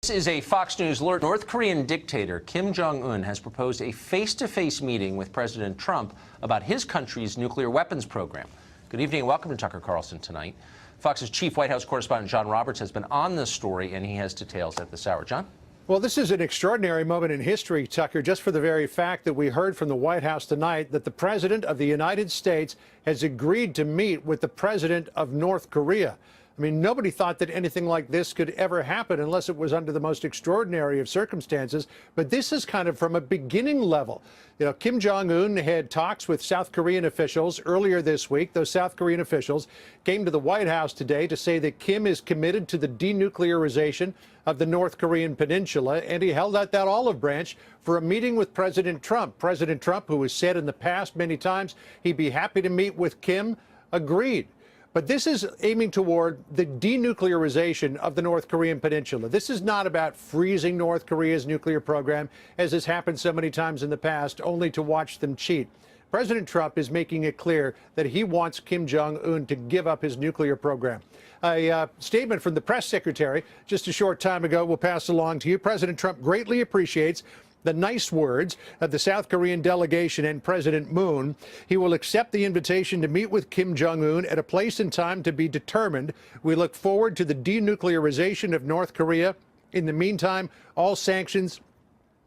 This is a Fox News alert. North Korean dictator Kim Jong-un has proposed a face-to-face meeting with President Trump about his country's nuclear weapons program. Good evening and welcome to Tucker Carlson tonight. Fox's chief White House correspondent John Roberts has been on this story, and he has details at this hour. John? Well, this is an extraordinary moment in history, Tucker, just for the very fact that we heard from the White House tonight that the President of the United States has agreed to meet with the President of North Korea. I mean, nobody thought that anything like this could ever happen unless it was under the most extraordinary of circumstances. But this is kind of from a beginning level. You know, Kim Jong-un had talks with South Korean officials earlier this week. Those South Korean officials came to the White House today to say that Kim is committed to the denuclearization of the North Korean peninsula, and he held out that olive branch for a meeting with President Trump. President Trump, who has said in the past many times he'd be happy to meet with Kim, agreed. But this is aiming toward the denuclearization of the North Korean peninsula. This is not about freezing North Korea's nuclear program, as has happened so many times in the past, only to watch them cheat. President Trump is making it clear that he wants Kim Jong-un to give up his nuclear program. A statement from the press secretary just a short time ago will pass along to you. President Trump greatly appreciates the nice words of the South Korean delegation and President Moon. He will accept the invitation to meet with Kim Jong-un at a place and time to be determined. We look forward to the denuclearization of North Korea. In the meantime, all sanctions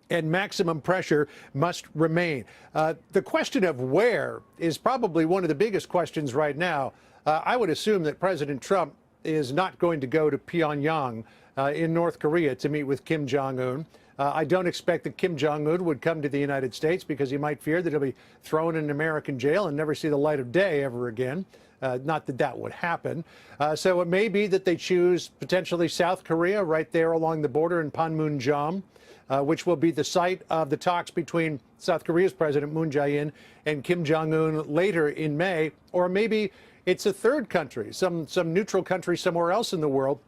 and maximum pressure must remain. The question of where is probably one of the biggest questions right now. I would assume that President Trump is not going to go to Pyongyang in North Korea to meet with Kim Jong-un. I don't expect that Kim Jong-un would come to the United States because he might fear that he'll be thrown in an American jail and never see the light of day ever again. Not that that would happen. So it may be that they choose potentially South Korea right there along the border in Panmunjom, which will be the site of the talks between South Korea's President Moon Jae-in and Kim Jong-un later in May. Or maybe it's a third country, some neutral country somewhere else in the world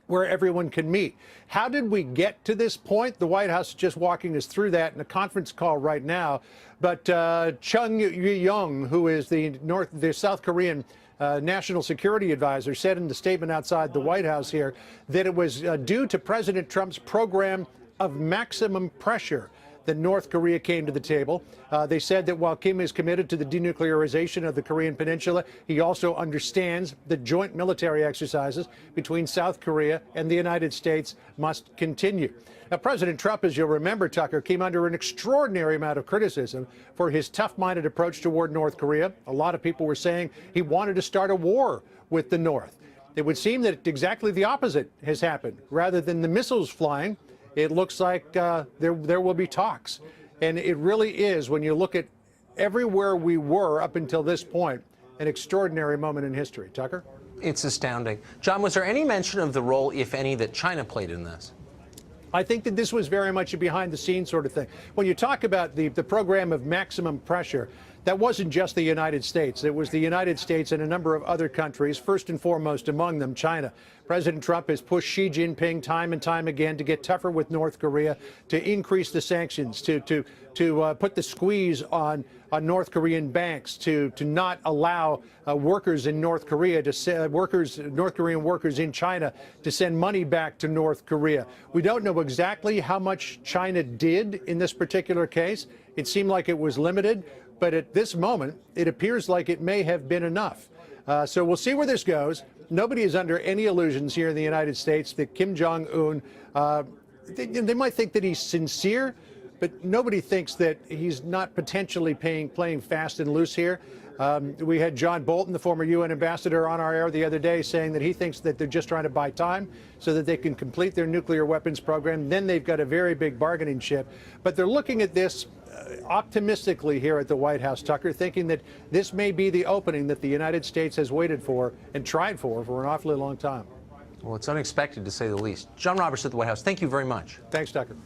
where everyone can meet. How did we get to this point? The White House is just walking us through that in a conference call right now. But Jong, who is the South Korean National Security Advisor, said in the statement outside the White House here that it was due to President Trump's program of maximum pressure that North Korea came to the table. They said that while Kim is committed to the denuclearization of the Korean peninsula, he also understands that joint military exercises between South Korea and the United States must continue. Now, President Trump, as you'll remember, Tucker, came under an extraordinary amount of criticism for his tough-minded approach toward North Korea. A lot of people were saying he wanted to start a war with the North. It would seem that exactly the opposite has happened. Rather than the missiles flying, it looks like there will be talks. And it really is, when you look at everywhere we were up until this point, an extraordinary moment in history. Tucker? It's astounding. John, was there any mention of the role, if any, that China played in this? I think that this was very much a behind-the-scenes sort of thing. When you talk about the program of maximum pressure, that wasn't just the United States. It was the United States and a number of other countries, first and foremost among them China. President Trump has pushed Xi Jinping time and time again to get tougher with North Korea, to increase the sanctions, to put the squeeze on North Korean banks, to not allow workers in North Korea North Korean workers in China to send money back to North Korea. We don't know exactly how much China did in this particular case. It seemed like it was limited, but at this moment, it appears like it may have been enough. So we'll see where this goes. Nobody is under any illusions here in the United States that Kim Jong-un, they might think that he's sincere, but nobody thinks that he's not potentially playing fast and loose here. We had John Bolton, the former UN ambassador, on our air the other day saying that he thinks that they're just trying to buy time so that they can complete their nuclear weapons program. Then they've got a very big bargaining chip. But they're looking at this optimistically here at the White House, Tucker, thinking that this may be the opening that the United States has waited for and tried for an awfully long time. Well, it's unexpected, to say the least. John Roberts at the White House, thank you very much. Thanks, Tucker.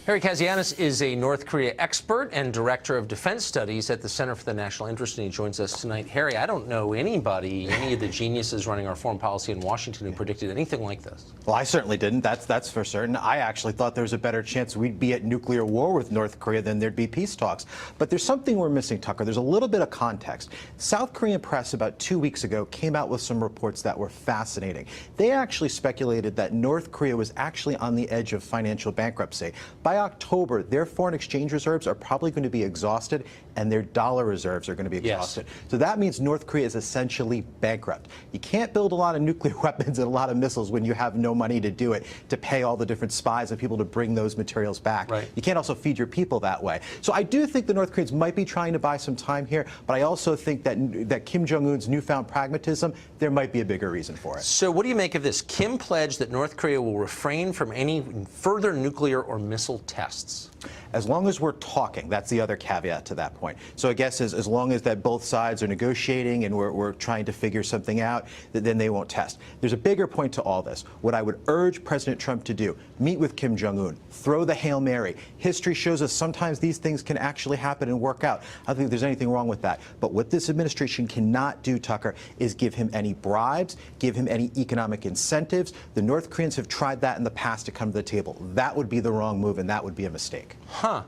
Harry Kazianis is a North Korea expert and director of defense studies at the Center for the National Interest, and he joins us tonight. Harry, I don't know anybody, any of the geniuses running our foreign policy in Washington who predicted anything like this. Well, I certainly didn't. That's for certain. I actually thought there was a better chance we'd be at nuclear war with North Korea than there'd be peace talks. But there's something we're missing, Tucker. There's a little bit of context. South Korean press about 2 weeks ago came out with some reports that were fascinating. They actually speculated that North Korea was actually on the edge of financial bankruptcy. By October, their foreign exchange reserves are probably going to be exhausted, and their dollar reserves are going to be exhausted. Yes. So that means North Korea is essentially bankrupt. You can't build a lot of nuclear weapons and a lot of missiles when you have no money to do it, to pay all the different spies and people to bring those materials back. Right. You can't also feed your people that way. So I do think the North Koreans might be trying to buy some time here, but I also think that Kim Jong-un's newfound pragmatism, there might be a bigger reason for it. So what do you make of this? Kim pledged that North Korea will refrain from any further nuclear or missile tests. As long as we're talking, that's the other caveat to that point. So I guess as long as that both sides are negotiating and we're trying to figure something out, then they won't test. There's a bigger point to all this. What I would urge President Trump to do, meet with Kim Jong-un, throw the Hail Mary. History shows us sometimes these things can actually happen and work out. I don't think there's anything wrong with that. But what this administration cannot do, Tucker, is give him any bribes, give him any economic incentives. The North Koreans have tried that in the past to come to the table. That would be the wrong move, and that would be a mistake. Huh.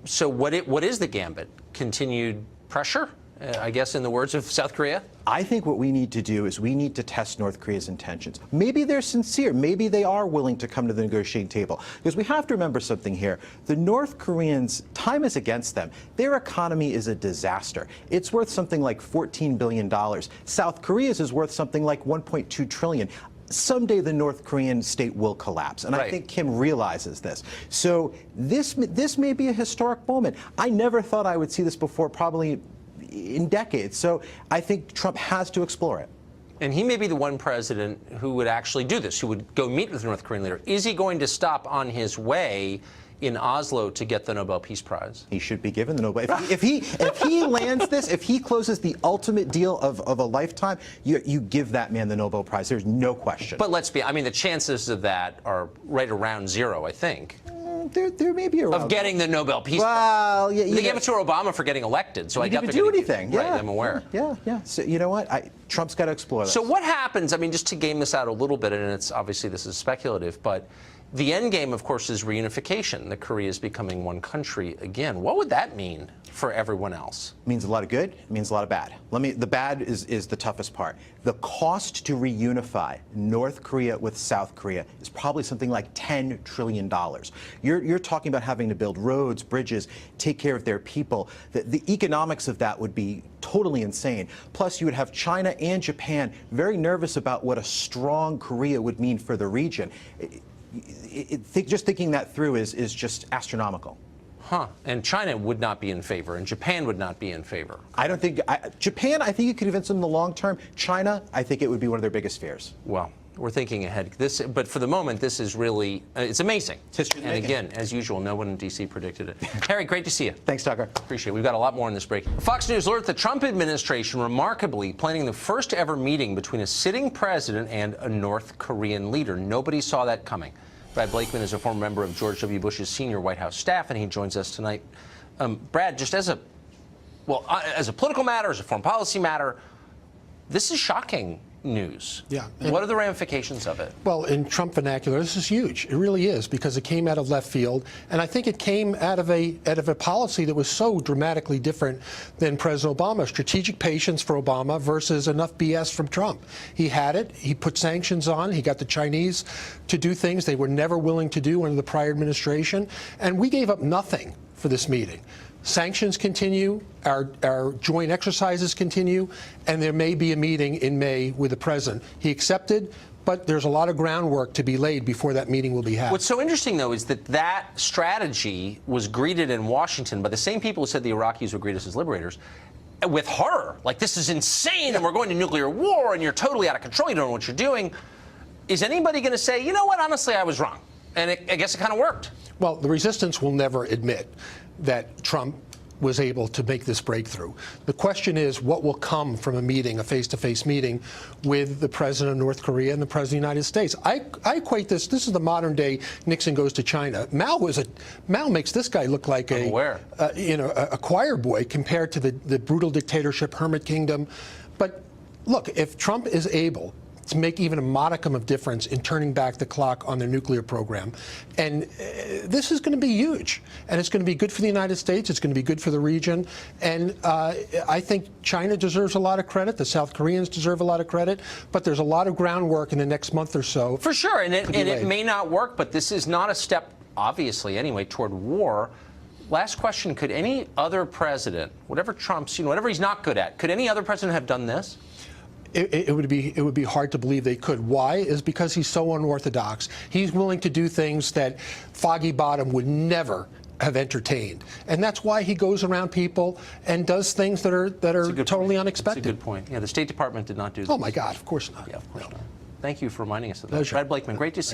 So what is the gambit? Continued pressure, I guess, in the words of South Korea? I think what we need to do is we need to test North Korea's intentions. Maybe they're sincere. Maybe they are willing to come to the negotiating table. Because we have to remember something here. The North Koreans, time is against them. Their economy is a disaster. It's worth something like $14 billion. South Korea's is worth something like $1.2 trillion. Someday the North Korean state will collapse, and I think Kim realizes this. So this may be a historic moment. I never thought I would see this before, probably in decades. So I think Trump has to explore it. And he may be the one president who would actually do this, who would go meet with the North Korean leader. Is he going to stop on his way in Oslo to get the Nobel Peace Prize? He should be given the Nobel. If he lands this, if he closes the ultimate deal of a lifetime, you give that man the Nobel Prize. There's no question. But let's be, I mean, the chances of that are right around zero, I think. There may be a of getting the Nobel Peace Prize. Well, yeah, they gave it to Obama for getting elected, so I didn't do anything. Right, I'm aware. Yeah. So you know what? Trump's got to explore this. So what happens? I mean, just to game this out a little bit, and it's obviously this is speculative, but the end game, of course, is reunification. The Korea is becoming one country again. What would that mean for everyone else? It means a lot of good. It means a lot of bad. The bad is the toughest part. The cost to reunify North Korea with South Korea is probably something like $10 trillion. You're talking about having to build roads, bridges, take care of their people. The economics of that would be totally insane. Plus, you would have China and Japan very nervous about what a strong Korea would mean for the region. Just thinking that through is just astronomical. Huh. And China would not be in favor, and Japan would not be in favor. I don't think Japan, I think you could convince them in the long term. China, I think it would be one of their biggest fears. Well, we're thinking ahead. But for the moment, this is really, it's amazing. It's history and again, as usual, no one in D.C. predicted it. Harry, great to see you. Thanks, Tucker. Appreciate it. We've got a lot more in this break. Fox News alert: the Trump administration remarkably planning the first ever meeting between a sitting president and a North Korean leader. Nobody saw that coming. Brad Blakeman is a former member of George W. Bush's senior White House staff, and he joins us tonight. Brad, just as a political matter, as a foreign policy matter, this is shocking news. Yeah. What are the ramifications of it? Well, in Trump vernacular, this is huge. It really is, because it came out of left field, and I think it came out of a policy that was so dramatically different than President Obama. Strategic patience for Obama versus enough BS from Trump. He had it. He put sanctions on. He got the Chinese to do things they were never willing to do under the prior administration, and we gave up nothing for this meeting. Sanctions continue, our joint exercises continue, and there may be a meeting in May with the president. He accepted, but there's a lot of groundwork to be laid before that meeting will be had. What's so interesting, though, is that strategy was greeted in Washington by the same people who said the Iraqis would greet us as liberators with horror. Like, this is insane, and we're going to nuclear war, and you're totally out of control, you don't know what you're doing. Is anybody going to say, you know what, honestly, I was wrong? And I guess it kind of worked. Well, the resistance will never admit that Trump was able to make this breakthrough. The question is, what will come from a meeting, a face-to-face meeting, with the president of North Korea and the president of the United States? I equate this is the modern day Nixon goes to China. Mao makes this guy look like a choir boy compared to the brutal dictatorship, hermit kingdom. But look, if Trump is able to make even a modicum of difference in turning back the clock on their nuclear program, and this is going to be huge, and it's going to be good for the United States, it's going to be good for the region, and I think China deserves a lot of credit, the South Koreans deserve a lot of credit, but there's a lot of groundwork in the next month or so. For sure, and it may not work, but this is not a step, obviously anyway, toward war. Last question, could any other president, whatever Trump's, whatever he's not good at, could any other president have done this? It would be hard to believe they could. Why? Is because he's so unorthodox. He's willing to do things that Foggy Bottom would never have entertained, and that's why he goes around people and does things that are totally unexpected. That's a good point. Yeah, the State Department did not do this. Oh my God, of course not. Yeah, of course not. Thank you for reminding us of that. Pleasure. Brad Blakeman, great to see you.